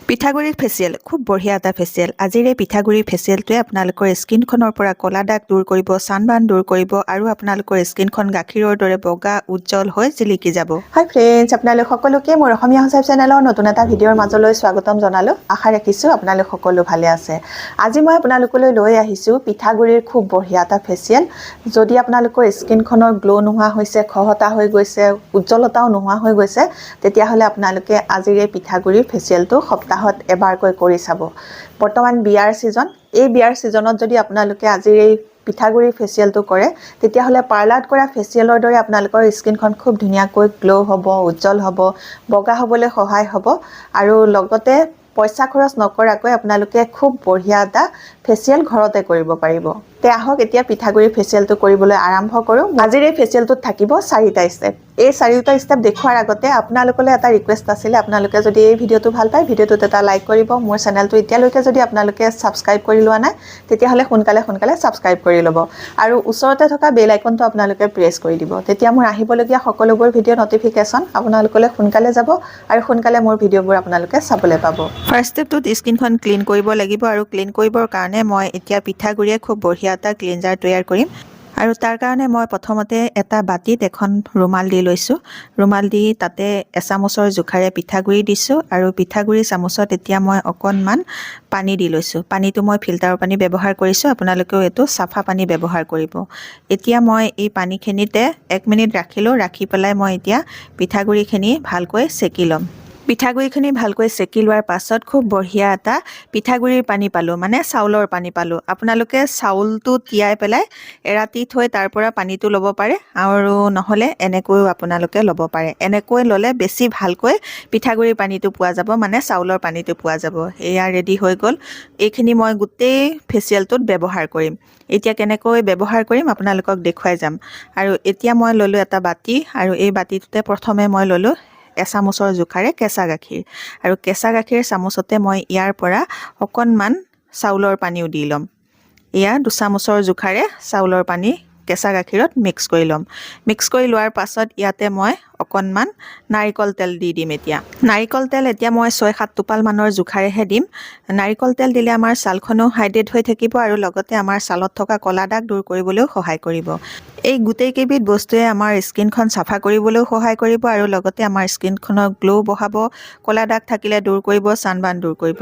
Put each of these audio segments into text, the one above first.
পিঠাগুড়িৰ ফেচিয়েল খুব বঢ়িয়া এটা ফেচিয়েল। আজিৰ এই পিঠাগুড়িৰ ফেচিয়েলটোৱে আপোনালোকৰ স্কিনখনৰ পৰা ক'লা দাগ দূৰ কৰিব, ছানবাৰ্ণ দূৰ কৰিব আৰু আপোনালোকৰ স্কিনখন গাখীৰৰ দৰে বগা উজ্জ্বল হৈ জিলিকি যাব। হাই ফ্ৰেণ্ডছ, আপোনালোক সকলোকে মোৰ অসমীয়া সঁচাই চেনেলৰ নতুন এটা ভিডিঅ'ৰ মাজলৈ স্বাগতম জনালোঁ। আশা ৰাখিছোঁ আপোনালোক সকলো ভালে আছে। আজি মই আপোনালোকলৈ লৈ আহিছোঁ পিঠাগুড়িৰ খুব বঢ়িয়া এটা ফেচিয়েল। যদি আপোনালোকৰ স্কিনখনৰ গ্ল' নোহোৱা হৈছে, খহটা হৈ গৈছে, উজ্জ্বলতাও নোহোৱা হৈ গৈছে, তেতিয়াহ'লে আপোনালোকে আজিৰ এই পিঠাগুড়িৰ ফেচিয়েলটো সপ্তাহত এবাৰকৈ কৰি চাব। বৰ্তমান বিয়াৰ ছিজন, এই বিয়াৰ ছিজনত যদি আপোনালোকে আজিৰ এই পিঠাগুড়িৰ ফেচিয়েলটো কৰে, তেতিয়াহ'লে পাৰ্লাৰত কৰা ফেচিয়েলৰ দৰে আপোনালোকৰ স্কিনখন খুব ধুনীয়াকৈ গ্ল' হ'ব, উজ্জ্বল হ'ব, বগা হ'বলৈ সহায় হ'ব আৰু লগতে পইচা খৰচ নকৰাকৈ আপোনালোকে খুব বঢ়িয়া এটা ফেচিয়েল ঘৰতে কৰিব পাৰিব। তে আহক এতিয়া পিঠাগুড়িৰ ফেচিয়েলটো কৰিবলৈ আৰম্ভ কৰোঁ। আজিৰ এই ফেচিয়েলটোত থাকিব 4টা ষ্টেপ। এই 4টা ষ্টেপ দেখুৱাৰ আগতে আপোনালোকলৈ এটা ৰিকুৱেষ্ট আছিলে, আপোনালোকে যদি এই ভিডিঅ'টো ভাল পায়, ভিডিঅ'টোত এটা লাইক কৰিব। মোৰ চেনেলটো এতিয়ালৈকে যদি আপোনালোকে ছাবস্ক্ৰাইব কৰি লোৱা নাই, তেতিয়াহ'লে সোনকালে ছাবস্ক্ৰাইব কৰি ল'ব আৰু ওচৰতে থকা বেল আইকনটো আপোনালোকে প্ৰেছ কৰি দিব। তেতিয়া মোৰ আহিবলগীয়া সকলোবোৰ ভিডিঅ' নটিফিকেশ্যন আপোনালোকলৈ সোনকালে যাব আৰু সোনকালে মোৰ ভিডিঅ'বোৰ আপোনালোকে চাবলৈ পাব। ফাৰ্ষ্ট ষ্টেপটোত স্কিনখন ক্লিন কৰিব লাগিব আৰু ক্লিন কৰিবৰ কাৰণে মই এতিয়া পিঠাগুড়িয়ে খুব বঢ়িয়া এটা ক্লিনজাৰ তৈয়াৰ কৰিম। আৰু তাৰ কাৰণে মই প্ৰথমতে এটা বাতিত এখন ৰুমাল দি লৈছোঁ। ৰুমাল দি তাতে এচামুচৰ জোখাৰে পিঠাগুড়ি দিছোঁ আৰু পিঠাগুড়ি চামুচত এতিয়া মই অকণমান পানী দি লৈছোঁ। পানীটো মই ফিল্টাৰৰ পানী ব্যৱহাৰ কৰিছোঁ, আপোনালোকেও এইটো চাফা পানী ব্যৱহাৰ কৰিব। এতিয়া মই এই পানীখিনিতে 1 মিনিট ৰাখিলোঁ। ৰাখি পেলাই মই এতিয়া পিঠাগুড়িখিনি ভালকৈ চেকি ল'ম। পিঠাগুড়িখিনি ভালকৈ চেকি লোৱাৰ পাছত খুব বঢ়িয়া এটা পিঠাগুড়িৰ পানী পালোঁ, মানে চাউলৰ পানী পালোঁ। আপোনালোকে চাউলটো তিয়াই পেলাই এৰাতি থৈ তাৰ পৰা পানীটো ল'ব পাৰে আৰু নহ'লে এনেকৈও আপোনালোকে ল'ব পাৰে। এনেকৈ ল'লে বেছি ভালকৈ পিঠাগুড়িৰ পানীটো পোৱা যাব, মানে চাউলৰ পানীটো পোৱা যাব। এয়া ৰেডি হৈ গ'ল। এইখিনি মই গোটেই ফেচিয়েলটোত ব্যৱহাৰ কৰিম। এতিয়া কেনেকৈ ব্যৱহাৰ কৰিম আপোনালোকক দেখুৱাই যাম। আৰু এতিয়া মই ল'লোঁ এটা বাতি আৰু এই বাতিটোতে প্ৰথমে মই ল'লোঁ এচামুচৰ জোখাৰে কেঁচা গাখীৰ আৰু কেঁচা গাখীৰ চামুচতে মই ইয়াৰ পৰা অকণমান চাউলৰ পানীও দি ল'ম। এয়া 2 চামুচৰ জোখাৰে চাউলৰ পানী কেঁচা গাখীৰত মিক্স কৰি ল'ম। মিক্স কৰি লোৱাৰ পাছত ইয়াতে মই অকণমান নাৰিকল তেল দি দিম। এতিয়া নাৰিকল তেল এতিয়া মই 6-7 টোপাল মানৰ জোখাৰেহে দিম। নাৰিকল তেল দিলে আমাৰ ছালখনো হাইড্ৰেট হৈ থাকিব আৰু লগতে আমাৰ ছালত থকা ক'লা দাগ দূৰ কৰিবলৈও সহায় কৰিব। এই গোটেইকেইবিধ বস্তুৱে আমাৰ স্কিনখন চাফা কৰিবলৈও সহায় কৰিব আৰু লগতে আমাৰ স্কিনখনৰ গ্ল' বঢ়াব, ক'লা দাগ থাকিলে দূৰ কৰিব, ছানবাৰ্ণ দূৰ কৰিব।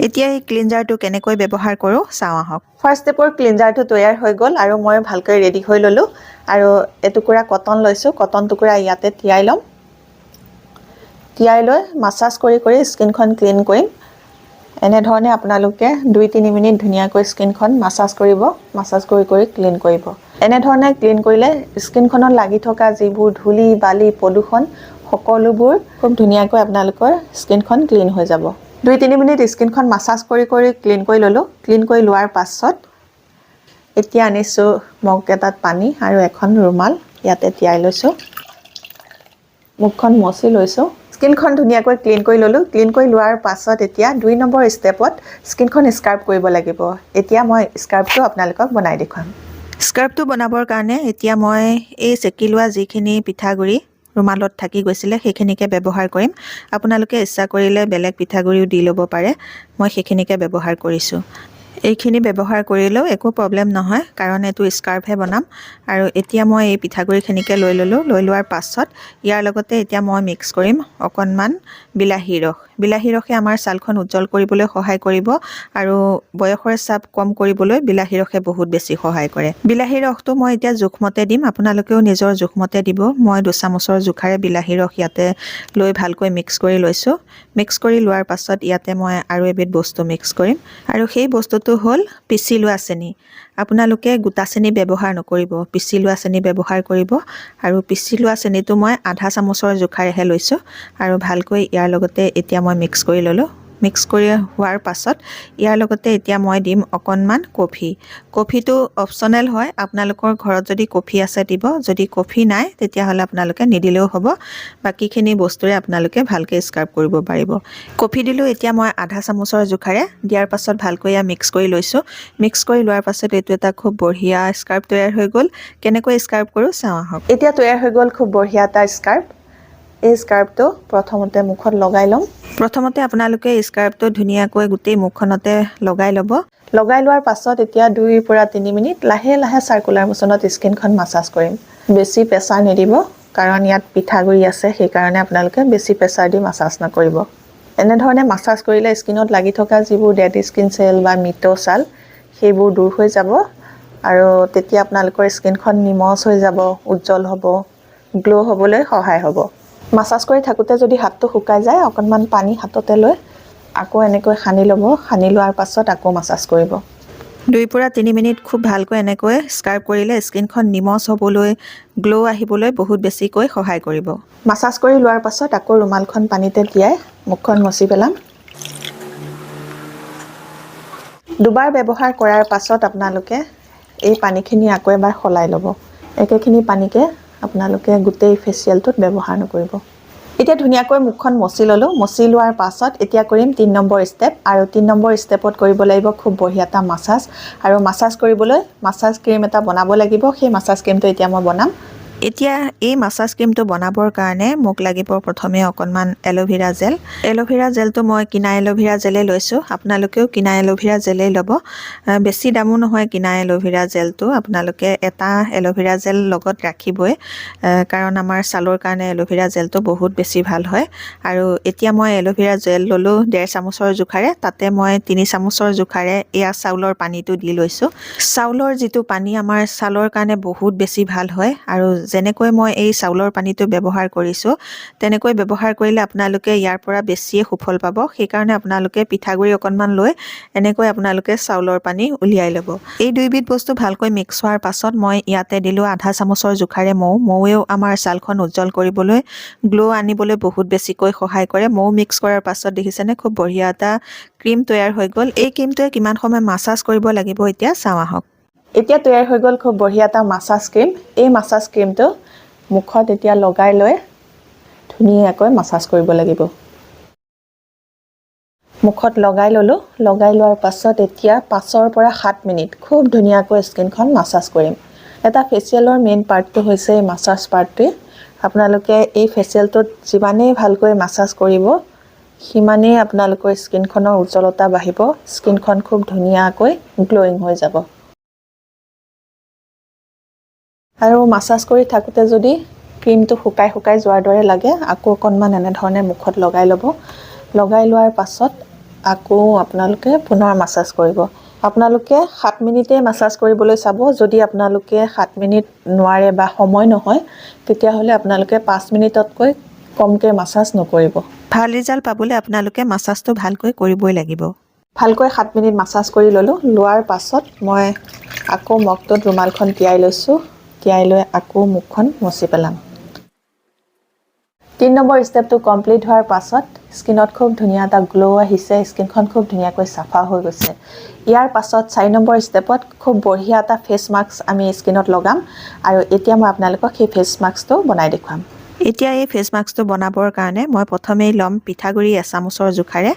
এতিয়া এই ক্লিনজাৰটো কেনেকৈ ব্যৱহাৰ কৰোঁ চাওঁ আহক। ফাৰ্ষ্ট ষ্টেপৰ ক্লিনজাৰটো তৈয়াৰ হৈ গ'ল আৰু মই ভালকৈ ৰেডি হৈ ল'লোঁ আৰু এটুকুৰা কটন লৈছোঁ। কটন টুকুৰা ইয়াতে তিয়াই ল'ম। তিয়াই লৈ মাছাজ কৰি স্কিনখন ক্লিন কৰিম। এনেধৰণে আপোনালোকে 2-3 মিনিট ধুনীয়াকৈ স্কিনখন মাছাজ কৰিব। মাছাজ কৰি ক্লিন কৰিব। এনেধৰণে ক্লিন কৰিলে স্কিনখনত লাগি থকা যিবোৰ ধূলি বালি প্ৰদূষণ সকলোবোৰ খুব ধুনীয়াকৈ আপোনালোকৰ স্কিনখন ক্লিন হৈ যাব। 2-3 মিনিট স্কিনখন মাছাজ কৰি ক্লিন কৰি ল'লোঁ। ক্লিন কৰি লোৱাৰ পাছত এতিয়া আনিছোঁ মগ এটাত পানী আৰু এখন ৰুমাল ইয়াতে তিয়াই লৈছোঁ। মুখখন মচি লৈছোঁ। স্কিনখন ধুনীয়াকৈ ক্লিন কৰি ল'লোঁ। ক্লিন কৰি লোৱাৰ পাছত এতিয়া 2 নম্বৰ ষ্টেপত স্কিনখন স্ক্ৰাব কৰিব লাগিব। এতিয়া মই স্ক্ৰাবটো আপোনালোকক বনাই দেখুৱাম। স্ক্ৰাবটো বনাবৰ কাৰণে এতিয়া মই এই চেকি লোৱা যিখিনি পিঠাগুড়ি ৰুমালত থাকি গৈছিলে সেইখিনিকে ব্যৱহাৰ কৰিম। আপোনালোকে ইচ্ছা কৰিলে বেলেগ পিঠাগুড়িও দি ল'ব পাৰে। মই সেইখিনিকে ব্যৱহাৰ কৰিছোঁ। এইখিনি ব্যৱহাৰ কৰিলেও একো প্ৰব্লেম নহয়, কাৰণ এইটো স্কাৰ্ফহে বনাম। আৰু এতিয়া মই এই পিঠাগুড়িখিনিকে লৈ ল'লোঁ। লৈ লোৱাৰ পাছত ইয়াৰ লগতে এতিয়া মই মিক্স কৰিম অকণমান বিলাহী ৰস। বিলাহী ৰসে আমাৰ ছালখন উজ্জ্বল কৰিবলৈ সহায় কৰিব আৰু বয়সৰ চাপ কম কৰিবলৈ বিলাহী ৰসে বহুত বেছি সহায় কৰে। বিলাহী ৰসটো মই এতিয়া জোখমতে দিম, আপোনালোকেও নিজৰ জোখমতে দিব। মই 2 চামুচৰ জোখাৰে বিলাহী ৰস ইয়াতে লৈ ভালকৈ মিক্স কৰি লৈছোঁ। মিক্স কৰি লোৱাৰ পাছত ইয়াতে মই আৰু এবিধ বস্তু মিক্স কৰিম আৰু সেই বস্তুটো হ'ল পিচি লোৱা চেনি। আপোনালোকে গোটা চেনি ব্যৱহাৰ নকৰিব, পিচি লোৱা চেনি ব্যৱহাৰ কৰিব। আৰু পিচি লোৱা চেনিটো মই আধা চামুচৰ জোখাৰেহে লৈছোঁ আৰু ভালকৈ ইয়াৰ লগতে এতিয়া মই মিক্স কৰি ল'লোঁ। মিক্স কৰি হোৱাৰ পাছত ইয়াৰ লগতে এতিয়া মই দিম অকণমান কফি। কফিটো অপশ্যনেল হয়, আপোনালোকৰ ঘৰত যদি কফি আছে দিব, যদি কফি নাই তেতিয়াহ'লে আপোনালোকে নিদিলেও হ'ব। বাকীখিনি বস্তুৰে আপোনালোকে ভালকৈ স্ক্ৰাব কৰিব পাৰিব। কফি দিলোঁ এতিয়া মই আধা চামুচৰ জোখাৰে। দিয়াৰ পাছত ভালকৈ মিক্স কৰি লৈছোঁ। মিক্স কৰি লোৱাৰ পাছত এইটো এটা খুব বঢ়িয়া স্কাৰ্ফ তৈয়াৰ হৈ গ'ল। কেনেকৈ স্কাৰ্ফ কৰোঁ চাওঁ আহক। এতিয়া তৈয়াৰ হৈ গ'ল খুব বঢ়িয়া এটা স্কাৰ্ফ। এই স্কাৰ্ফটো প্ৰথমতে মুখত লগাই ল'ম। প্ৰথমতে আপোনালোকে স্কাৰ্ফটো ধুনীয়াকৈ গোটেই মুখখনতে লগাই ল'ব। লগাই লোৱাৰ পাছত এতিয়া 2 পৰা 3 মিনিট লাহে লাহে চাৰ্কুলাৰ মোচনত স্কিনখন মাছাজ কৰিম। বেছি প্ৰেছাৰ নিদিব কাৰণ ইয়াত পিঠাগুড়ি আছে, সেইকাৰণে আপোনালোকে বেছি প্ৰেছাৰ দি মাছাজ নকৰিব। এনেধৰণে মাছাজ কৰিলে স্কিনত লাগি থকা যিবোৰ ডেড স্কিন চেল বা মৃত ছাল সেইবোৰ দূৰ হৈ যাব আৰু তেতিয়া আপোনালোকৰ স্কিনখন নিমজ হৈ যাব, উজ্জ্বল হ'ব, গ্ল' হ'বলৈ সহায় হ'ব। মাছাজ কৰি থাকোঁতে যদি হাতটো শুকাই যায় অকণমান পানী হাততে লৈ আকৌ এনেকৈ সানি ল'ব। সানি লোৱাৰ পাছত আকৌ মাছাজ কৰিব। 2 পৰা 3 মিনিট খুব ভালকৈ এনেকৈ স্কাৰ্ব কৰিলে স্কিনখন নিমজ হ'বলৈ, গ্ল' আহিবলৈ বহুত বেছিকৈ সহায় কৰিব। মাছাজ কৰি লোৱাৰ পাছত আকৌ ৰুমালখন পানীতে তিয়াই মুখখন মচি পেলাম। দুবাৰ ব্যৱহাৰ কৰাৰ পাছত আপোনালোকে এই পানীখিনি আকৌ এবাৰ সলাই ল'ব। একেখিনি পানীকে আপোনালোকে গোটেই ফেচিয়েলটোত ব্যৱহাৰ নকৰিব। এতিয়া ধুনীয়াকৈ মুখখন মচি ল'লোঁ। মচি লোৱাৰ পাছত এতিয়া কৰিম 3 নম্বৰ ষ্টেপ আৰু 3 নম্বৰ ষ্টেপত কৰিব লাগিব খুব বঢ়িয়া এটা মাছাজ। আৰু মাছাজ কৰিবলৈ মাছাজ ক্ৰীম এটা বনাব লাগিব। সেই মাছাজ ক্ৰীমটো এতিয়া মই বনাম। এতিয়া এই মাছাজ ক্ৰীমটো বনাবৰ কাৰণে মোক লাগিব প্ৰথমে অকণমান এল'ভেৰা জেল। এল'ভেৰা জেলটো মই কিনা এল'ভেৰা জেলেই লৈছোঁ। আপোনালোকেও কিনা এল'ভেৰা জেলেই ল'ব। বেছি দামো নহয় কিনা এল'ভেৰা জেলটো। আপোনালোকে এটা এল'ভেৰা জেল লগত ৰাখিবই কাৰণ আমাৰ ছালৰ কাৰণে এল'ভেৰা জেলটো বহুত বেছি ভাল হয়। আৰু এতিয়া মই এল'ভেৰা জেল ল'লোঁ 1.5 চামুচৰ জোখাৰে। তাতে মই 3 চামুচৰ জোখাৰে এয়া চাউলৰ পানীটো দি লৈছোঁ। চাউলৰ যিটো পানী আমাৰ ছালৰ কাৰণে বহুত বেছি ভাল হয় আৰু যেনেকৈ মই এই চাউলৰ পানীটো ব্যৱহাৰ কৰিছোঁ তেনেকৈ ব্যৱহাৰ কৰিলে আপোনালোকে ইয়াৰ পৰা বেছিয়ে সুফল পাব। সেইকাৰণে আপোনালোকে পিঠাগুড়ি অকণমান লৈ এনেকৈ আপোনালোকে চাউলৰ পানী উলিয়াই ল'ব। এই দুইবিধ বস্তু ভালকৈ মিক্স হোৱাৰ পাছত মই ইয়াতে দিলোঁ 1/2 চামুচৰ জোখাৰে মৌ। মৌৱেও আমাৰ ছালখন উজ্জ্বল কৰিবলৈ, গ্ল' আনিবলৈ বহুত বেছিকৈ সহায় কৰে। মৌ মিক্স কৰাৰ পাছত দেখিছেনে খুব বঢ়িয়া এটা ক্ৰীম তৈয়াৰ হৈ গ'ল। এই ক্ৰীমটোৱে কিমান সময় মাছাজ কৰিব লাগিব এতিয়া চাওঁ আহক। এতিয়া তৈয়াৰ হৈ গ'ল খুব বঢ়িয়া এটা মাছাজ ক্ৰীম। এই মাছাজ ক্ৰীমটো মুখত এতিয়া লগাই লৈ ধুনীয়াকৈ মাছাজ কৰিব লাগিব। মুখত লগাই ল'লোঁ। লগাই লোৱাৰ পাছত এতিয়া 5 পৰা 7 মিনিট খুব ধুনীয়াকৈ স্কিনখন মাছাজ কৰিম। এটা ফেচিয়েলৰ মেইন পাৰ্টটো হৈছে এই মাছাজ পাৰ্টটোৱে। আপোনালোকে এই ফেচিয়েলটোত যিমানেই ভালকৈ মাছাজ কৰিব সিমানেই আপোনালোকৰ স্কিনখনৰ উজ্জ্বলতা বাঢ়িব। স্কিনখন খুব ধুনীয়াকৈ গ্ল'য়িং হৈ যাব। আৰু মাছাজ কৰি থাকোঁতে যদি ক্ৰীমটো শুকাই শুকাই যোৱাৰ দৰে লাগে আকৌ অকণমান এনেধৰণে মুখত লগাই ল'ব। লগাই লোৱাৰ পাছত আকৌ আপোনালোকে পুনৰ মাছাজ কৰিব। আপোনালোকে 7 মিনিটেই মাছাজ কৰিবলৈ চাব। যদি আপোনালোকে 7 মিনিট নোৱাৰে বা সময় নহয় তেতিয়াহ'লে আপোনালোকে 5 মিনিটতকৈ কমকৈ মাছাজ নকৰিব। ভাল ৰিজাল্ট পাবলৈ আপোনালোকে মাছাজটো ভালকৈ কৰিবই লাগিব। ভালকৈ 7 মিনিট মাছাজ কৰি ল'লোঁ। লোৱাৰ পাছত মই আকৌ মগটোত ৰুমালখন তিয়াই লৈছোঁ। তিয়াই লৈ আকৌ মুখখন মচি পেলাম। 3 নম্বৰ ষ্টেপটো কমপ্লিট হোৱাৰ পাছত স্কিনত খুব ধুনীয়া এটা গ্ল' আহিছে। স্কিনখন খুব ধুনীয়াকৈ চাফা হৈ গৈছে। ইয়াৰ পাছত 4 নম্বৰ ষ্টেপত খুব বঢ়িয়া এটা ফেচ মাস্ক আমি স্কিনত লগাম আৰু এতিয়া মই আপোনালোকক সেই ফেচ মাস্কটো বনাই দেখুৱাম। এতিয়া এই ফেচ মাস্কটো বনাবৰ কাৰণে মই প্ৰথমেই ল'ম পিঠাগুড়ি 1 চামুচৰ জোখাৰে।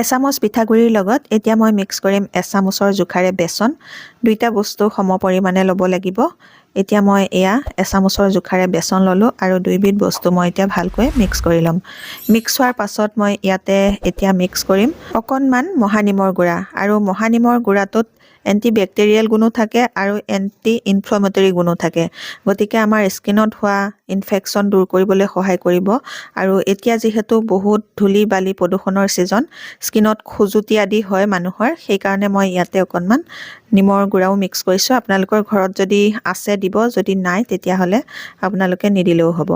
1 চামুচ পিঠাগুড়িৰ লগত এতিয়া মই মিক্স কৰিম 1 চামুচৰ জোখাৰে বেচন। দুইটা বস্তু সম পৰিমাণে ল'ব লাগিব। এতিয়া মই এয়া 1 চামুচৰ জোখাৰে বেচন ল'লোঁ আৰু দুইবিধ বস্তু মই এতিয়া ভালকৈ মিক্স কৰি ল'ম। মিক্স হোৱাৰ পাছত মই ইয়াতে এতিয়া মিক্স কৰিম অকণমান মহানিমৰ গুড়া আৰু মহানিমৰ গুড়াটোত এণ্টিবেক্টেৰিয়েল গুণো থাকে আৰু এণ্টি ইনফ্লেমেটৰী গুণো থাকে। গতিকে আমাৰ স্কিনত হোৱা ইনফেকশ্যন দূৰ কৰিবলৈ সহায় কৰিব। আৰু এতিয়া যিহেতু বহুত ধূলি বালি প্ৰদূষণৰ ছিজন, স্কিনত খজুতি আদি হয় মানুহৰ, সেইকাৰণে মই ইয়াতে অকণমান নিমৰ গুড়াও মিক্স কৰিছোঁ। আপোনালোকৰ ঘৰত যদি আছে দিব, যদি নাই তেতিয়াহ'লে আপোনালোকে নিদিলেও হ'ব।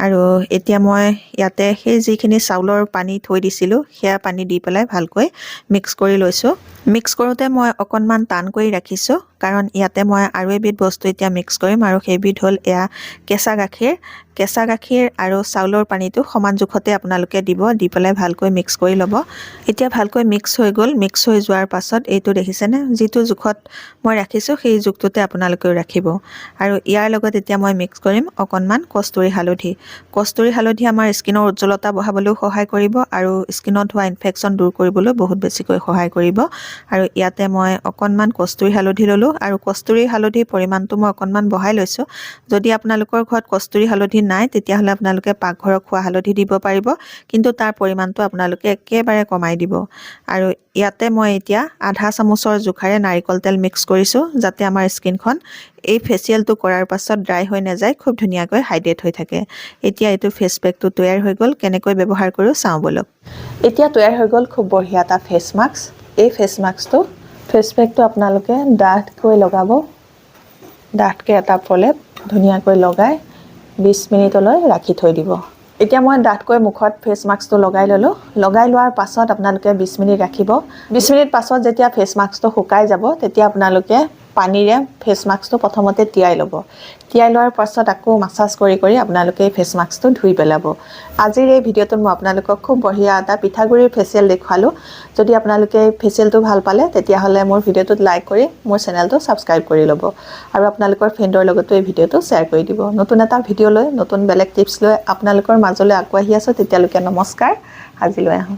আৰু এতিয়া মই ইয়াতে সেই যিখিনি চাউলৰ পানী থৈ দিছিলোঁ সেয়া পানী দি পেলাই ভালকৈ মিক্স কৰি লৈছোঁ। মিক্স কৰোঁতে মই অকণমান টান কৰি ৰাখিছোঁ কাৰণ ইয়াতে মই আৰু এবিধ বস্তু এতিয়া মিক্স কৰিম আৰু সেইবিধ হ'ল এয়া কেঁচা গাখীৰ। কেঁচা গাখীৰ আৰু চাউলৰ পানীটো সমান জোখতে আপোনালোকে দিব, দি পেলাই ভালকৈ মিক্স কৰি ল'ব। এতিয়া ভালকৈ মিক্স হৈ গ'ল। মিক্স হৈ যোৱাৰ পাছত এইটো দেখিছেনে, যিটো জোখত মই ৰাখিছোঁ সেই জোখটোতে আপোনালোকেও ৰাখিব। আৰু ইয়াৰ লগত এতিয়া মই মিক্স কৰিম অকণমান কস্তুৰী হালধি। কস্তুৰী হালধি আমাৰ স্কিনৰ উজ্জ্বলতা বঢ়াবলৈও সহায় কৰিব আৰু স্কিনত হোৱা ইনফেকশ্যন দূৰ কৰিবলৈ বহুত বেছিকৈ সহায় কৰিব। আৰু ইয়াতে মই অকণমান কস্তুৰী হালধি ল'লোঁ আৰু কস্তুৰী হালধিৰ পৰিমাণটো মই অকণমান বঢ়াই লৈছোঁ। যদি আপোনালোকৰ ঘৰত কস্তুৰী হালধি নাই তেতিয়াহ'লে আপোনালোকে পাকঘৰৰ খোৱা হালধি দিব পাৰিব, কিন্তু তাৰ পৰিমাণটো আপোনালোকে একেবাৰে কমাই দিব। আৰু ইয়াতে মই এতিয়া আধা চামুচৰ জোখাৰে নাৰিকল তেল মিক্স কৰিছোঁ, যাতে আমাৰ স্কিনখন এই ফেচিয়েলটো কৰাৰ পাছত ড্ৰাই হৈ নাযায়, খুব ধুনীয়াকৈ হাইড্ৰেট হৈ থাকে। এতিয়া এইটো ফেচ পেকটো তৈয়াৰ হৈ গ'ল, কেনেকৈ ব্যৱহাৰ কৰোঁ চাওঁ ব'লক। এতিয়া তৈয়াৰ হৈ গ'ল খুব বঢ়িয়া এটা ফেচ মাস্ক। এই ফেচ মাস্কটো ফেচ পেকটো আপোনালোকে ডাঠকৈ লগাব, ডাঠকৈ এটা প্ৰলেপ ধুনীয়াকৈ লগাই 20 মিনিটলৈ ৰাখি থৈ দিব। এতিয়া মই ডাঠকৈ মুখত ফেচ মাস্কটো লগাই ল'লোঁ। লগাই লোৱাৰ পাছত আপোনালোকে 20 মিনিট ৰাখিব। 20 মিনিট পাছত যেতিয়া ফেচ মাস্কটো শুকাই যাব, তেতিয়া আপোনালোকে পানীৰে ফেচ মাস্কটো প্ৰথমতে তিয়াই ল'ব। তিয়াই লোৱাৰ পাছত আকৌ মাছাজ কৰি কৰি আপোনালোকে এই ফেচ মাস্কটো ধুই পেলাব। আজিৰ এই ভিডিঅ'টোত মই আপোনালোকক খুব বঢ়িয়া এটা পিঠাগুড়িৰ ফেচিয়েল দেখুৱালোঁ। যদি আপোনালোকে এই ফেচিয়েলটো ভাল পালে তেতিয়াহ'লে মোৰ ভিডিঅ'টোত লাইক কৰি মোৰ চেনেলটো ছাবস্ক্ৰাইব কৰি ল'ব, আৰু আপোনালোকৰ ফ্ৰেণ্ডৰ লগতো এই ভিডিঅ'টো শ্বেয়াৰ কৰি দিব। নতুন এটা ভিডিঅ' লৈ, নতুন বেলেগ টিপছ লৈ আপোনালোকৰ মাজলৈ আগবাঢ়ি আছোঁ। তেতিয়ালৈকে নমস্কাৰ, আজিলৈ আহোঁ।